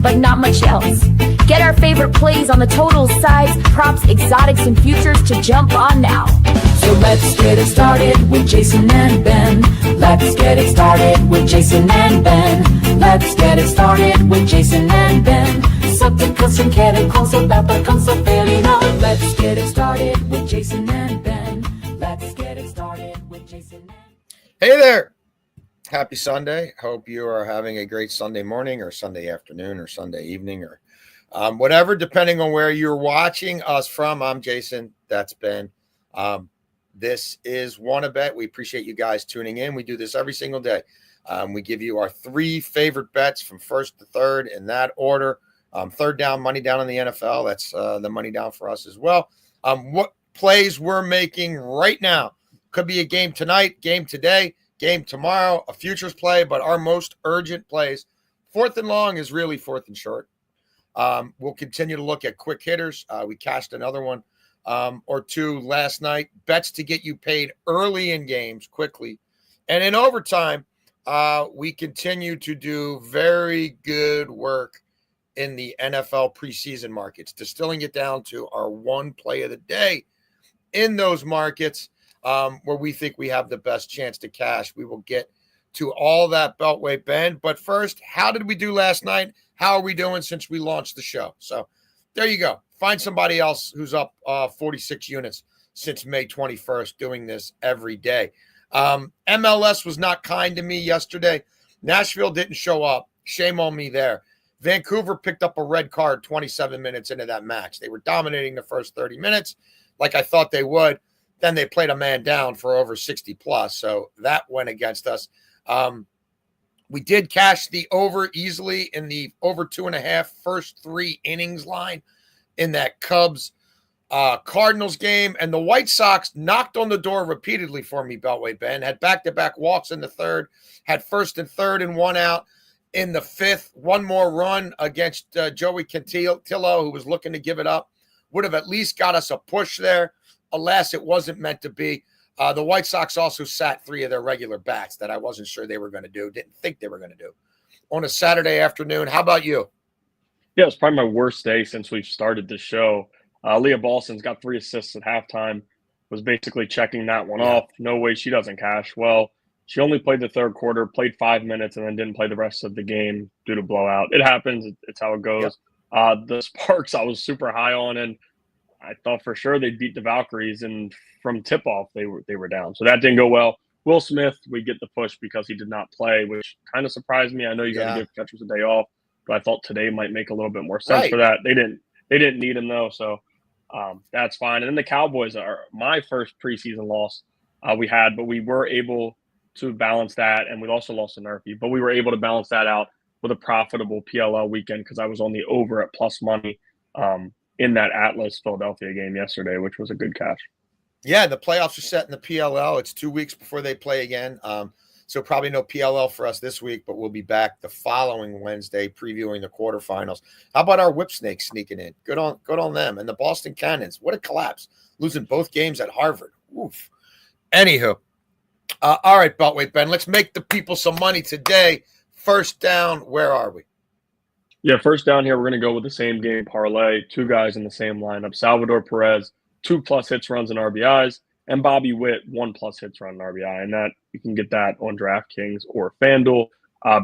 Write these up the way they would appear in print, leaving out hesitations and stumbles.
but not much else. Get our favorite plays on the totals, sides, props, exotics, and futures to jump on now. So let's get it started with Jason and Ben. Let's get it started with Jason and Ben. Let's get it started with Jason and Ben. Something custom chemicals about the console failing on. Let's get it started with Jason and Ben. Let's get it started with Jason and Ben. Hey there. Happy Sunday. Hope you are having a great Sunday morning or Sunday afternoon or Sunday evening or whatever, depending on where you're watching us from. I'm Jason. That's Ben. This is WannaBet. We appreciate you guys tuning in. We do this every single day. We give you our three favorite bets from first to third in that order. Third down, money down in the NFL. That's the money down for us as well. What plays we're making right now. Could be a game tonight, game today, game tomorrow, a futures play, but our most urgent plays, fourth and long is really fourth and short. We'll continue to look at quick hitters. We cashed another one or two last night. Bets to get you paid early in games quickly. And in overtime, we continue to do very good work in the NFL preseason markets, distilling it down to our one play of the day in those markets. Where we think we have the best chance to cash. We will get to all that Beltway, Ben. But first, how did we do last night? How are we doing since we launched the show? So there you go. Find somebody else who's up 46 units since May 21st doing this every day. MLS was not kind to me yesterday. Nashville didn't show up. Shame on me there. Vancouver picked up a red card 27 minutes into that match. They were dominating the first 30 minutes like I thought they would. Then they played a man down for over 60 plus. So that went against us. We did cash the over easily in the over 2.5 first 3 innings line in that Cubs Cardinals game. And the White Sox knocked on the door repeatedly for me, Beltway, Ben. Had back-to-back walks in the third, had first and third and one out in the fifth. One more run against Joey Cantillo, who was looking to give it up. Would have at least got us a push there. Alas, it wasn't meant to be. The White Sox also sat 3 of their regular bats that I wasn't sure they were going to do, didn't think they were going to do on a Saturday afternoon. How about you? Yeah, it's probably my worst day since we've started the show. Leah Balson's got 3 assists at halftime, was basically checking that one off. No way she doesn't cash. Well, she only played the third quarter, played 5 minutes, and then didn't play the rest of the game due to blowout. It happens. It's how it goes. Yep. The Sparks I was super high on, and I thought for sure they'd beat the Valkyries, and from tip-off, they were down. So that didn't go well. Will Smith, we get the push because he did not play, which kind of surprised me. I know you got to give catchers a day off, but I thought today might make a little bit more sense for that. They didn't need him, though, so that's fine. And then the Cowboys are my first preseason loss we had, but we were able to balance that, and we also lost to Nerfy, but we were able to balance that out with a profitable PLL weekend because I was on the over at plus money in that Atlas-Philadelphia game yesterday, which was a good cash. Yeah, the playoffs are set in the PLL. It's 2 weeks before they play again. So probably no PLL for us this week, but we'll be back the following Wednesday previewing the quarterfinals. How about our Whip Snakes sneaking in? Good on them. And the Boston Cannons. What a collapse. Losing both games at Harvard. Oof. Anywho. All right, Beltway, Ben, let's make the people some money today. First down, where are we? Yeah, first down here, we're going to go with the same game parlay. 2 guys in the same lineup. Salvador Perez, 2+ hits, runs, and RBIs. And Bobby Witt, 1+ hits, run, and RBI. And that you can get that on DraftKings or FanDuel.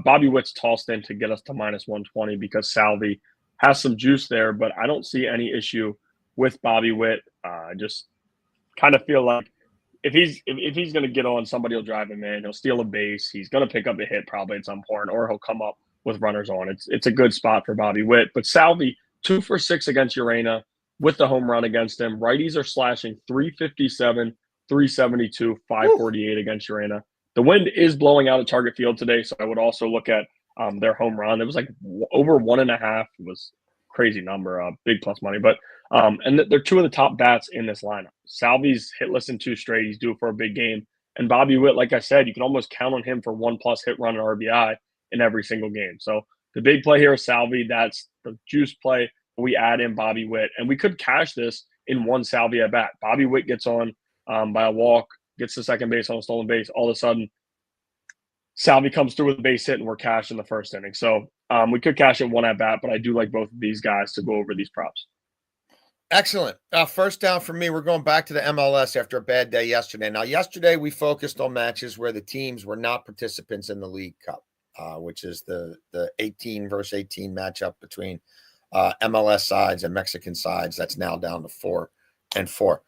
Bobby Witt's tossed in to get us to -120 because Salvi has some juice there. But I don't see any issue with Bobby Witt. I just kind of feel like if he's going to get on, somebody will drive him in. He'll steal a base. He's going to pick up a hit probably at some point, or he'll come up with runners on. It's a good spot for Bobby Witt. But Salvi, 2 for 6 against Urena with the home run against him. Righties are slashing 357, 372, 548 against Urena. The wind is blowing out at Target Field today, so I would also look at their home run. It was like over 1.5. It was a crazy number, big plus money. But and they're 2 of the top bats in this lineup. Salvi's hitless in 2 straight. He's due for a big game. And Bobby Witt, like I said, you can almost count on him for 1+ hit, run, and RBI in every single game. So the big play here is Salvi. That's the juice play. We add in Bobby Witt, and we could cash this in one Salvi at bat. Bobby Witt gets on by a walk, gets to second base on a stolen base. All of a sudden, Salvi comes through with a base hit, and we're cashed in the first inning. So We could cash it one at bat, but I do like both of these guys to go over these props. Excellent. First down for me. We're going back to the MLS after a bad day yesterday. Now, yesterday we focused on matches where the teams were not participants in the League Cup, which is the 18 versus 18 matchup between MLS sides and Mexican sides. That's now down to 4-4.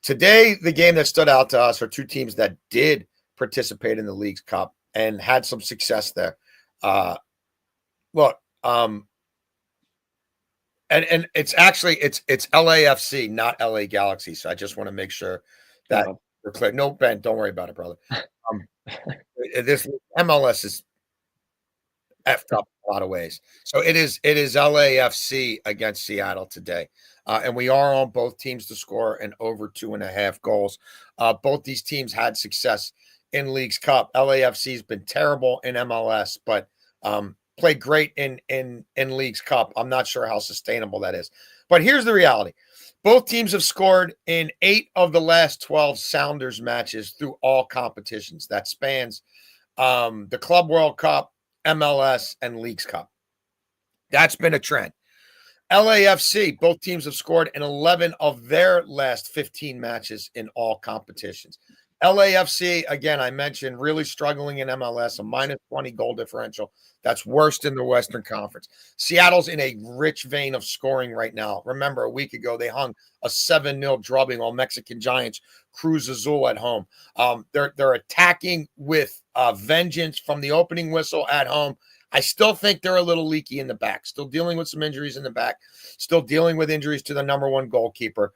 Today, the game that stood out to us are two teams that did participate in the League's Cup and had some success there. And it's actually it's LAFC, not LA Galaxy. So I just want to make sure that we're clear. No, Ben, don't worry about it, brother. This MLS is effed up a lot of ways. So it is LAFC against Seattle today. And we are on both teams to score and over 2.5 goals. Both these teams had success in League's Cup. LAFC's been terrible in MLS, but played great in League's Cup. I'm not sure how sustainable that is. But here's the reality. Both teams have scored in 8 of the last 12 Sounders matches through all competitions. That spans the Club World Cup, MLS, and League's Cup. That's been a trend. LAFC, both teams have scored in 11 of their last 15 matches in all competitions. LAFC, again, I mentioned, really struggling in MLS, a minus 20 goal differential. That's worst in the Western Conference. Seattle's in a rich vein of scoring right now. Remember, a week ago, they hung a 7-0 drubbing on Mexican Giants, Cruz Azul at home. They're attacking with vengeance from the opening whistle at home. I still think they're a little leaky in the back, still dealing with some injuries in the back, still dealing with injuries to the number one goalkeeper.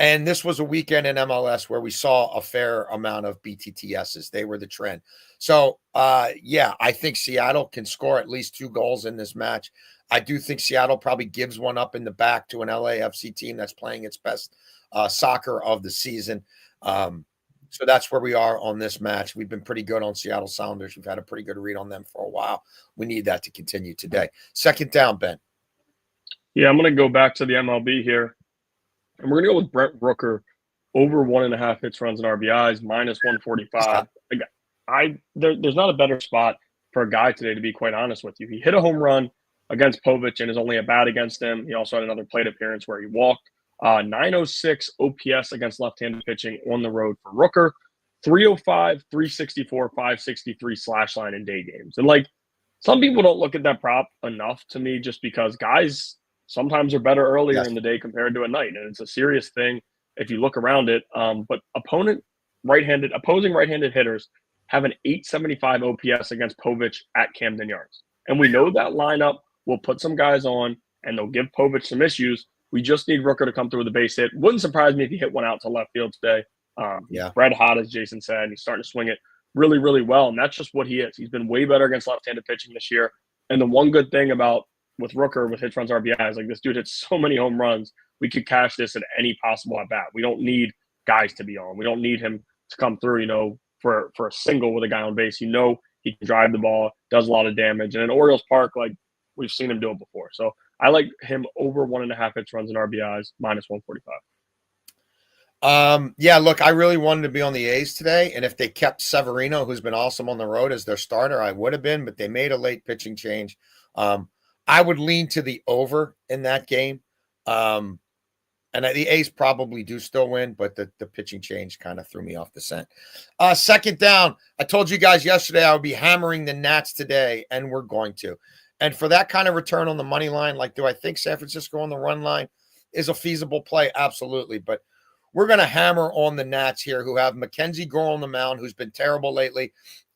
And this was a weekend in MLS where we saw a fair amount of BTTSs. They were the trend. So, I think Seattle can score at least 2 goals in this match. I do think Seattle probably gives one up in the back to an LAFC team that's playing its best soccer of the season. So that's where we are on this match. We've been pretty good on Seattle Sounders. We've had a pretty good read on them for a while. We need that to continue today. Second down, Ben. Yeah, I'm going to go back to the MLB here. And we're going to go with Brent Rooker over 1.5 hits, runs, and RBIs, minus 145. There's not a better spot for a guy today, to be quite honest with you. He hit a home run against Povich and is only a bat against him. He also had another plate appearance where he walked. 906 OPS against left-handed pitching on the road for Rooker. 305, 364, 563 slash line in day games. And some people don't look at that prop enough to me, just because guys sometimes are better earlier in the day compared to at night. And it's a serious thing if you look around it. But opposing right-handed hitters have an 875 OPS against Povich at Camden Yards. And we know that lineup will put some guys on and they'll give Povich some issues. We just need Rooker to come through with a base hit. Wouldn't surprise me if he hit one out to left field today. Red hot, as Jason said. He's starting to swing it really, really well. And that's just what he is. He's been way better against left-handed pitching this year. And the one good thing with Rooker, with hits, runs, RBIs, this dude hits so many home runs, we could cash this at any possible at bat. We don't need guys to be on. We don't need him to come through, for a single with a guy on base. He can drive the ball, does a lot of damage. And in Orioles Park, we've seen him do it before. So I like him over 1.5 hits, runs, and RBIs, minus 145. Look, I really wanted to be on the A's today. And if they kept Severino, who's been awesome on the road, as their starter, I would have been, but they made a late pitching change. I would lean to the over in that game. And the A's probably do still win, but the pitching change kind of threw me off the scent. Second down, I told you guys yesterday I would be hammering the Nats today, and we're going to. And for that kind of return on the money line, do I think San Francisco on the run line is a feasible play? Absolutely. But we're going to hammer on the Nats here, who have Mackenzie Gore on the mound, who's been terrible lately,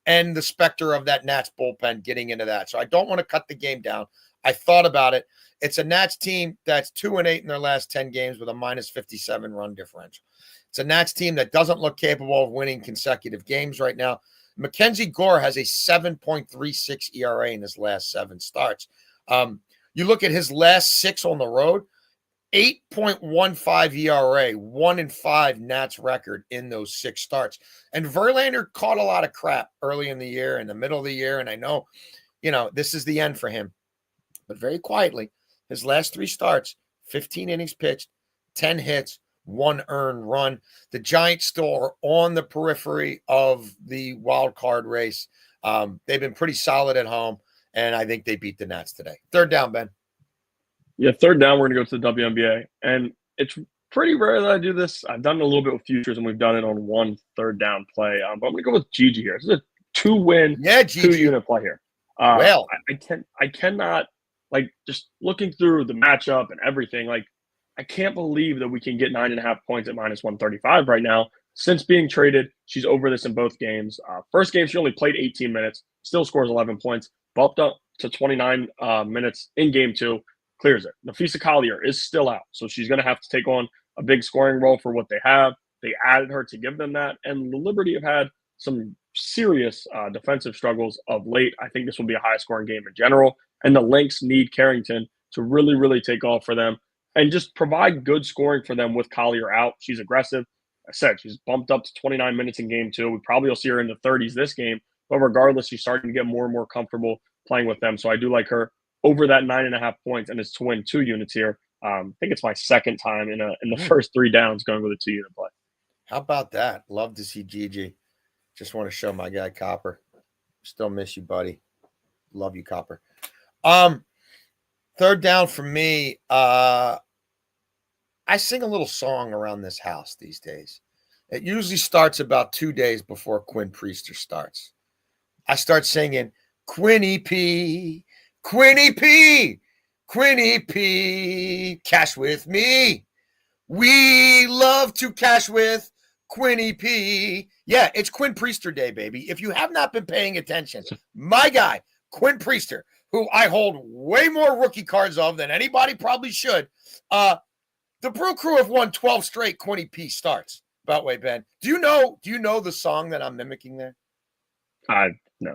and the specter of that Nats bullpen getting into that. So I don't want to cut the game down. I thought about it. It's a Nats team that's 2-8 in their last 10 games with a minus 57 run differential. It's a Nats team that doesn't look capable of winning consecutive games right now. Mackenzie Gore has a 7.36 ERA in his last 7 starts. You look at his last 6 on the road, 8.15 ERA, 1-5 Nats record in those 6 starts. And Verlander caught a lot of crap early in the year, in the middle of the year, and I know, this is the end for him. But very quietly, his last 3 starts, 15 innings pitched, 10 hits, 1 earned run. The Giants still are on the periphery of the wild card race. They've been pretty solid at home. and I think they beat the Nats today. Third down, Ben. Yeah, third down, we're going to go to the WNBA. And it's pretty rare that I do this. I've done it a little bit with futures, and we've done it on one third down play. But I'm going to go with Gigi here. This is a two-win, two-unit play here. Well, I cannot, like, just looking through the matchup and everything, like, I can't believe that we can get 9.5 points at minus 135 right now. Since being traded, she's over this in both games. First game, she only played 18 minutes, still scores 11 points, bumped up to 29 minutes in game 2, clears it. Nafisa Collier is still out, so she's going to have to take on a big scoring role for what they have. They added her to give them that, and the Liberty have had some serious defensive struggles of late. I think this will be a high-scoring game in general, and the Lynx need Carrington to really, really take off for them and just provide good scoring for them with Collier out. She's aggressive. I said she's bumped up to 29 minutes in game 2. We probably will see her in the 30s this game, but regardless, she's starting to get more and more comfortable playing with them. So I do like her over that 9.5 points, and it's to win 2 units here. I think it's my second time in the first 3 downs going with a 2-unit play. How about that? Love to see Gigi. Just want to show my guy Copper. Still miss you, buddy. Love you, Copper. Third down for me. I sing a little song around this house these days. It usually starts about 2 days before Quinn Priester starts. I start singing, Quinny P, Quinny P, Quinny P, cash with me. We love to cash with Quinny P. Yeah, it's Quinn Priester Day, baby. If you have not been paying attention, my guy, Quinn Priester, who I hold way more rookie cards of than anybody probably should. The Brew Crew have won 12 straight Quinny P starts. About way, Ben. Do you know the song that I'm mimicking there? No.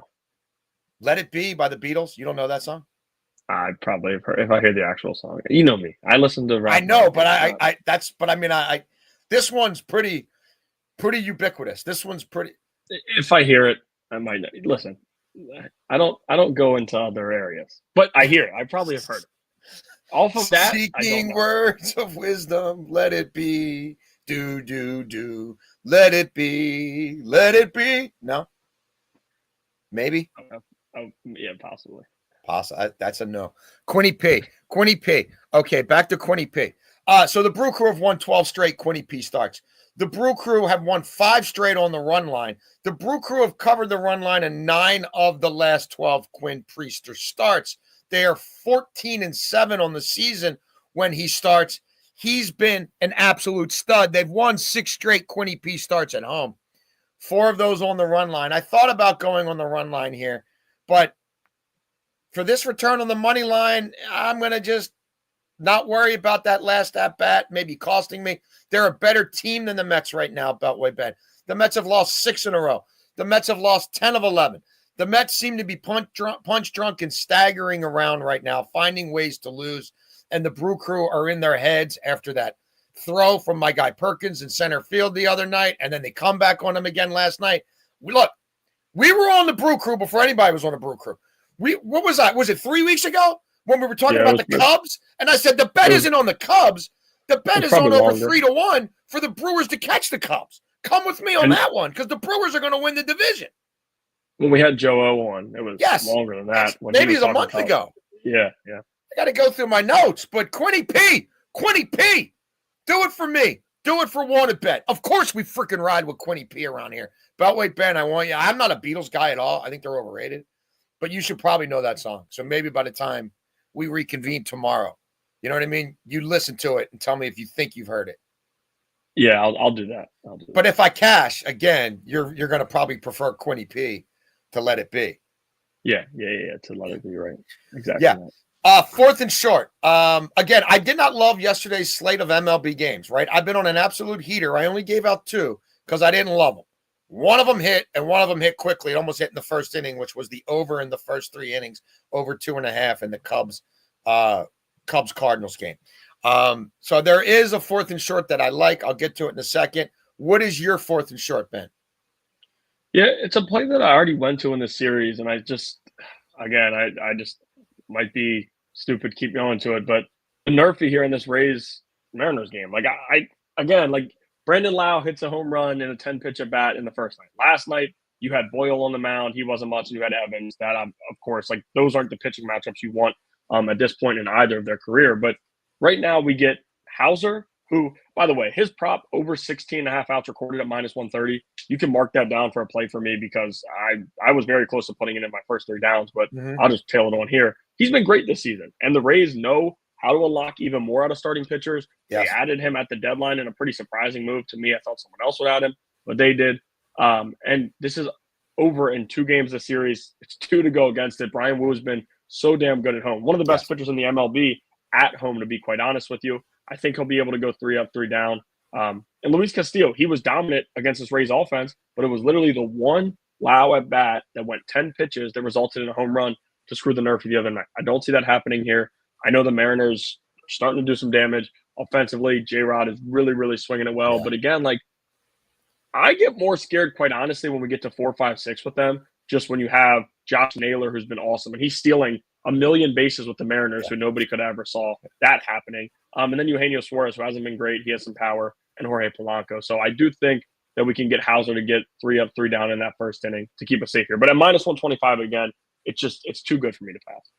Let It Be by the Beatles. You don't know that song? I probably have heard, if I hear the actual song. You know me. I listen to rap. I know, but I this one's pretty ubiquitous. This one's pretty. If I hear it, I might know. Listen. I don't go into other areas, but I hear it. I probably have heard it. Off of that, seeking words of wisdom, let it be. Do. Let it be. Let it be. No. Maybe. Yeah, possibly. That's a no. Quinny P. Okay, back to Quinny P. So the Brew Crew have won 12 straight Quinny P starts. The Brew Crew have won 5 straight on the run line. The Brew Crew have covered the run line in 9 of the last 12 Quinn Priester starts. They are 14-7 on the season when he starts. He's been an absolute stud. They've won 6 straight Quinny P starts at home. 4 of those on the run line. I thought about going on the run line here, but for this return on the money line, I'm going to just not worry about that last at-bat maybe costing me. They're a better team than the Mets right now, Beltway Ben. The Mets have lost 6 in a row. The Mets have lost 10 of 11. The Mets seem to be punch drunk and staggering around right now, finding ways to lose. And the Brew Crew are in their heads after that throw from my guy Perkins in center field the other night, and then they come back on him again last night. We were on the Brew Crew before anybody was on the Brew Crew. What was that? Was it 3 weeks ago when we were talking about the Cubs? And I said the bet isn't on the Cubs. The bet is on over 3-1 for the Brewers to catch the Cubs. Come with me on that one because the Brewers are going to win the division. When we had Joe O on, it was longer than that. Maybe it was a month ago. Yeah. I got to go through my notes, but Quinny P, do it for me. Do it for Wanted Bet. Of course, we freaking ride with Quinny P around here. Beltway Ben, I want you. I'm not a Beatles guy at all. I think they're overrated, but you should probably know that song. So maybe by the time we reconvene tomorrow, you know what I mean? You listen to it and tell me if you think you've heard it. Yeah, I'll do that. But if I cash again, you're going to probably prefer Quinny P to Let It Be. Yeah. To Let It Be, right? Exactly. Yeah. Fourth and short. Again, I did not love yesterday's slate of MLB games, right? I've been on an absolute heater. I only gave out 2 because I didn't love them. One of them hit, and one of them hit quickly. It almost hit in the first inning, which was the over in the first 3 innings, over 2.5 in the Cubs-Cardinals game. So there is a fourth and short that I like. I'll get to it in a second. What is your fourth and short, Ben? Yeah, it's a play that I already went to in this series, and I just might be stupid keep going to it, but the Nerfy here in this Rays Mariners game, like Brandon Lau hits a home run in a 10-pitch at bat in the first night. Last night, You had Boyle on the mound. He wasn't much. And you had Evans. That, of course, like those aren't the pitching matchups you want at this point in either of their career. But right now we get Hauser, who, by the way, his prop over 16 and a half outs recorded at minus 130. You can mark that down for a play for me because I was very close to putting it in my first 3 downs, but I'll just tail it on here. He's been great this season. And the Rays know how to unlock even more out of starting pitchers. Yes. They added him at the deadline in a pretty surprising move to me. I thought someone else would add him, but they did. And this is over in 2 games of the series. It's 2 to go against it. Brian Wu has been so damn good at home. One of the best pitchers in the MLB at home, to be quite honest with you. I think he'll be able to go 3 up, 3 down. And Luis Castillo, he was dominant against this Rays offense, but it was literally the one wow at bat that went 10 pitches that resulted in a home run to screw the nerve for the other night. I don't see that happening here. I know the Mariners are starting to do some damage offensively. J-Rod is really, really swinging it well. Yeah. But again, like, I get more scared, quite honestly, when we get to 4, 5, 6 with them, just when you have Josh Naylor, who's been awesome, and he's stealing a million bases with the Mariners, who nobody could ever saw that happening. And then Eugenio Suarez, who hasn't been great. He has some power, and Jorge Polanco. So I do think that we can get Hauser to get 3 up, 3 down in that first inning to keep us safe here. But at minus 125 again, it's too good for me to pass.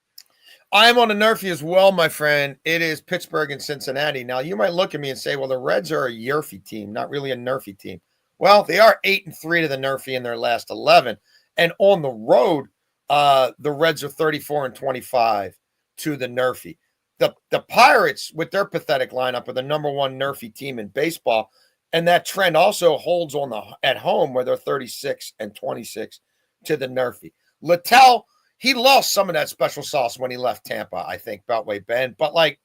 I'm on a Nerfy as well, my friend. It is Pittsburgh and Cincinnati. Now, you might look at me and say, well, the Reds are a Yerfy team, not really a Nerfy team. Well, they are 8-3 to the Nerfy in their last 11. And on the road, the Reds are 34-25 to the Nerfy. The Pirates, with their pathetic lineup, are the number 1 Nerfy team in baseball. And that trend also holds on at home, where they're 36-26 to the Nerfy. Littell, he lost some of that special sauce when he left Tampa, I think, Beltway Ben. But, like,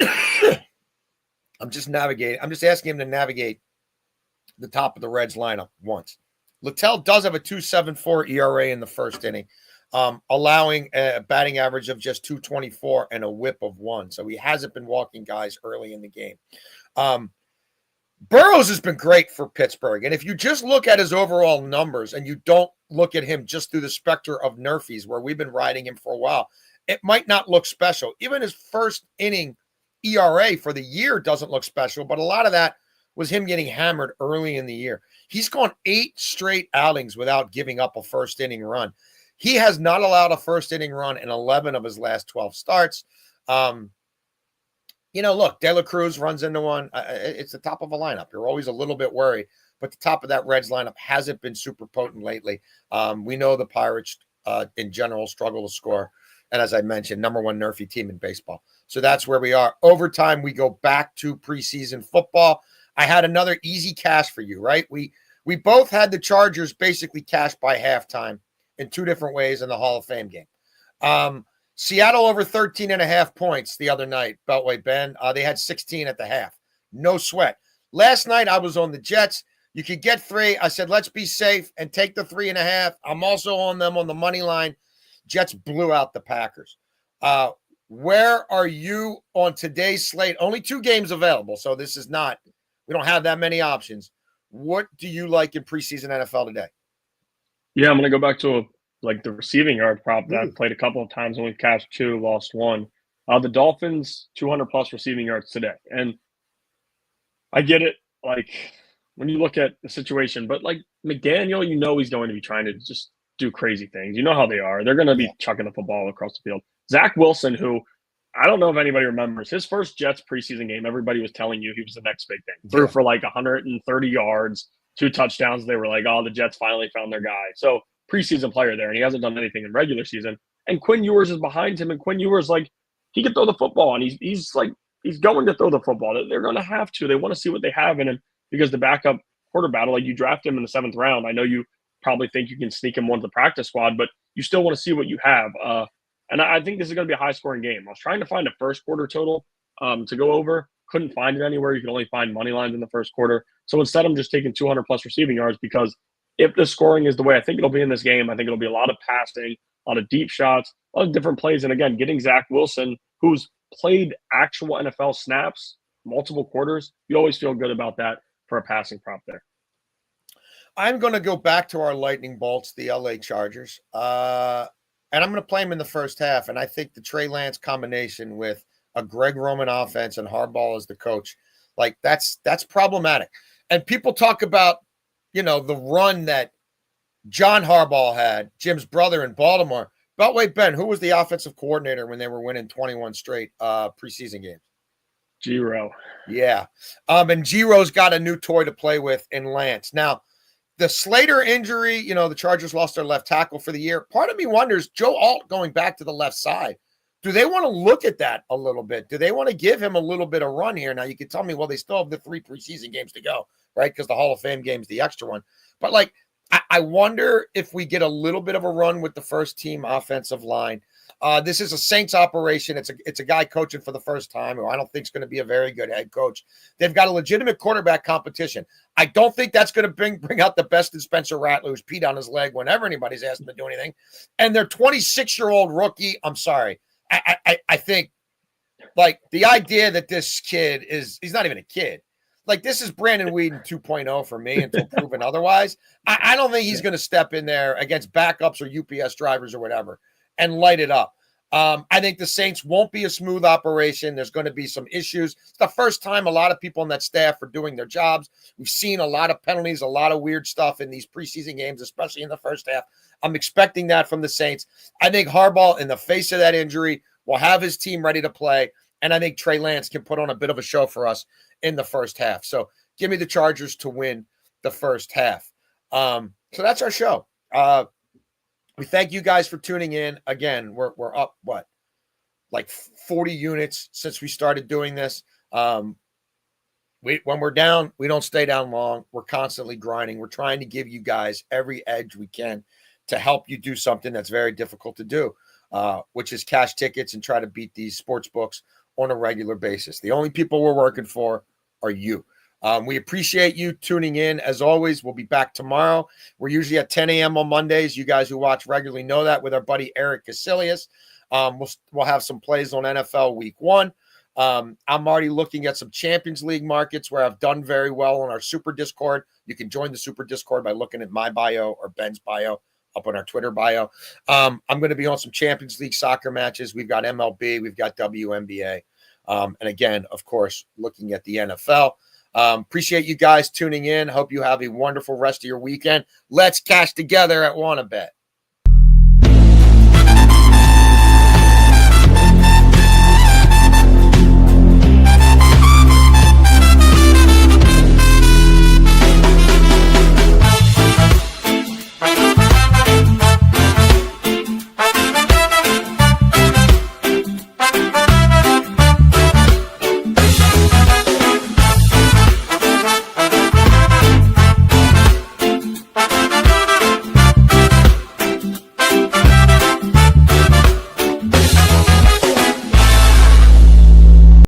I'm just asking him to navigate the top of the Reds lineup once. Littell does have a 2.74 ERA in the first inning, allowing a batting average of just 2.24 and a whip of 1. So he hasn't been walking guys early in the game. Burrows has been great for Pittsburgh. And if you just look at his overall numbers and you don't look at him just through the specter of Nerfies, where we've been riding him for a while, it might not look special. Even his first inning ERA for the year doesn't look special, but a lot of that was him getting hammered early in the year. He's gone 8 straight outings without giving up a first inning run. He has not allowed a first inning run in 11 of his last 12 starts. Look, De La Cruz runs into one. It's the top of a lineup. You're always a little bit worried, but the top of that Reds lineup hasn't been super potent lately. We know the Pirates in general struggle to score. And as I mentioned, number 1 Nerfy team in baseball. So that's where we are. Overtime, we go back to preseason football. I had another easy cash for you, right? We both had the Chargers basically cash by halftime in 2 different ways in the Hall of Fame game. Seattle over 13.5 points the other night, Beltway Ben. They had 16 at the half. No sweat. Last night, I was on the Jets. You could get 3. I said, let's be safe and take the 3.5. I'm also on them on the money line. Jets blew out the Packers. Where are you on today's slate? Only 2 games available, so this is not – we don't have that many options. What do you like in preseason NFL today? Yeah, I'm going to go back to the receiving yard prop that I've played a couple of times, only cashed 2, lost 1. The Dolphins, 200-plus receiving yards today. And I get it, when you look at the situation. But, McDaniel, he's going to be trying to just do crazy things. You know how they are. They're going to be chucking the football across the field. Zach Wilson, who – I don't know if anybody remembers his first Jets preseason game. Everybody was telling you he was the next big thing. Threw for 130 yards, 2 touchdowns. They were like, oh, the Jets finally found their guy. So preseason player there, and he hasn't done anything in regular season. And Quinn Ewers is behind him, and Quinn Ewers, he can throw the football, and he's going to throw the football. They're going to have to. They want to see what they have in him because the backup quarterback, you draft him in the 7th round. I know you probably think you can sneak him onto the practice squad, but you still want to see what you have. And I think this is going to be a high-scoring game. I was trying to find a first quarter total to go over. Couldn't find it anywhere. You can only find money lines in the first quarter. So instead, I'm just taking 200-plus receiving yards because if the scoring is the way I think it'll be in this game, I think it'll be a lot of passing, a lot of deep shots, a lot of different plays. And, again, getting Zach Wilson, who's played actual NFL snaps, multiple quarters, you always feel good about that for a passing prop there. I'm going to go back to our lightning bolts, the LA Chargers. And I'm going to play him in the first half. And I think the Trey Lance combination with a Greg Roman offense and Harbaugh as the coach, that's problematic. And people talk about, the run that John Harbaugh had, Jim's brother in Baltimore. Beltway Ben, who was the offensive coordinator when they were winning 21 straight preseason games? Giro. Yeah. And Giro's got a new toy to play with in Lance. Now, the Slater injury, the Chargers lost their left tackle for the year. Part of me wonders, Joe Alt going back to the left side. Do they want to look at that a little bit? Do they want to give him a little bit of run here? Now, you can tell me, well, they still have the 3 preseason games to go, right? Because the Hall of Fame game is the extra one. But, I wonder if we get a little bit of a run with the first team offensive line. This is a Saints operation. It's a guy coaching for the first time who I don't think is going to be a very good head coach. They've got a legitimate quarterback competition. I don't think that's going to bring out the best in Spencer Rattler, who's peed on his leg whenever anybody's asked him to do anything. And their 26-year-old rookie, I'm sorry. I think, the idea that this kid he's not even a kid. This is Brandon Weeden 2.0 for me until proven otherwise. I don't think he's going to step in there against backups or UPS drivers or whatever and light it up. I think the Saints won't be a smooth operation. There's going to be some issues. It's the first time a lot of people on that staff are doing their jobs. We've seen a lot of penalties, a lot of weird stuff in these preseason games, especially in the first half. I'm expecting that from the Saints. I think Harbaugh, in the face of that injury, will have his team ready to play. And I think Trey Lance can put on a bit of a show for us in the first half. So give me the Chargers to win the first half. So that's our show. We thank you guys for tuning in. Again, we're up, 40 units since we started doing this. When we're down, we don't stay down long. We're constantly grinding. We're trying to give you guys every edge we can to help you do something that's very difficult to do, which is cash tickets and try to beat these sports books on a regular basis. The only people we're working for are you. We appreciate you tuning in. As always, we'll be back tomorrow. We're usually at 10 a.m. on Mondays. You guys who watch regularly know that, with our buddy Eric Casillas. We'll have some plays on NFL Week 1. I'm already looking at some Champions League markets where I've done very well on our Super Discord. You can join the Super Discord by looking at my bio or Ben's bio up on our Twitter bio. I'm going to be on some Champions League soccer matches. We've got MLB. We've got WNBA. And again, of course, looking at the NFL. Appreciate you guys tuning in. Hope you have a wonderful rest of your weekend. Let's cash together at WannaBet.